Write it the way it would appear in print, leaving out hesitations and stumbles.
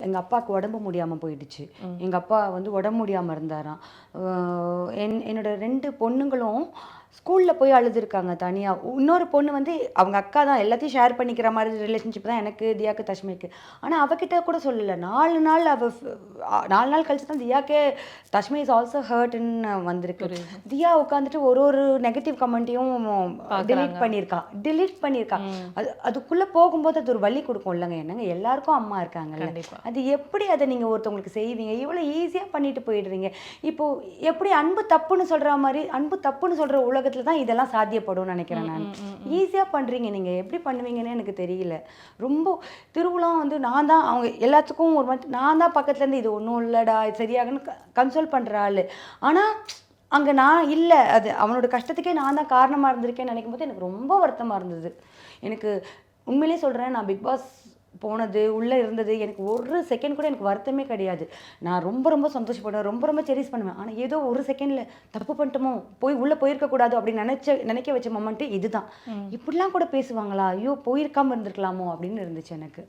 எங்கள் அப்பாவுக்கு உடம்பு முடியாமல் போயிடுச்சு. எங்கள் அப்பா வந்து உடம்பு முடியாமல் இருந்தாராம். என்னோட 2 பொண்ணுங்களும் ஸ்கூலில் போய் அழுதுருக்காங்க தனியாக. இன்னொரு பொண்ணு வந்து அவங்க அக்கா தான், எல்லாத்தையும் ஷேர் பண்ணிக்கிற மாதிரி ரிலேஷன்ஷிப் தான் எனக்கு, தியாக்கு, தஷ்மிக்கு. ஆனால் அவகிட்ட கூட சொல்லலை. 4 நாள் 4 நாள் கழிச்சு தான் தியாக்கே தஷ்மி இஸ் ஆல்சோ ஹர்ட்ன்னு வந்திருக்கு. தியா உட்காந்துட்டு ஒரு நெகட்டிவ் கமெண்ட்டையும் டிலீட் பண்ணியிருக்கா. அதுக்குள்ளே போகும்போது அது ஒரு வலி கொடுக்கும் இல்லைங்க. என்னங்க, எல்லாருக்கும் அம்மா இருக்காங்கல்ல. அது எப்படி அதை நீங்கள் ஒருத்தவங்களுக்கு செய்வீங்க? இவ்வளோ ஈஸியாக பண்ணிட்டு போயிடுறீங்க. இப்போது எப்படி அன்பு தப்புன்னு சொல்கிற மாதிரி, அன்பு தப்புன்னு சொல்கிற உலகத்தில் தான் இதெல்லாம் சாத்தியப்படும்னு நினைக்கிறேன் நான். ஈஸியாக பண்ணுறீங்க. நீங்கள் எப்படி பண்ணுவீங்கன்னு எனக்கு தெரியல. ரொம்ப திருவிழா வந்து நான் தான் அவங்க எல்லாத்துக்கும் ஒரு மாதிரி நான் தான் பக்கத்துலேருந்து இது ஒன்றும் இல்லைடா இது சரியாகன்னு கன்சோல் பண்ணுற ஆள். ஆனால் அங்கே நான் இல்லை. அது அவனோட கஷ்டத்துக்கே நான் தான் காரணமாக இருந்திருக்கேன்னு நினைக்கும் போது எனக்கு ரொம்ப வருத்தமாக இருந்தது. எனக்கு உண்மையிலே சொல்கிறேன், நான் பிக் பாஸ் போனது உள்ளே இருந்தது எனக்கு ஒரு செகண்ட் கூட எனக்கு வருத்தமே கிடையாது. நான் ரொம்ப சந்தோஷப்படுவேன், ரொம்ப செரிஸ் பண்ணுவேன். ஆனால் ஏதோ ஒரு செகண்டில் தப்பு பண்ணிட்டோமோ, உள்ளே போயிருக்கக்கூடாது அப்படின்னு நினைக்க வச்ச மொமெண்ட்டு இதுதான். இப்படிலாம் கூட பேசுவாங்களா, ஐயோ போயிருக்காமல் இருந்திருக்கலாமோ அப்படின்னு இருந்துச்சு எனக்கு.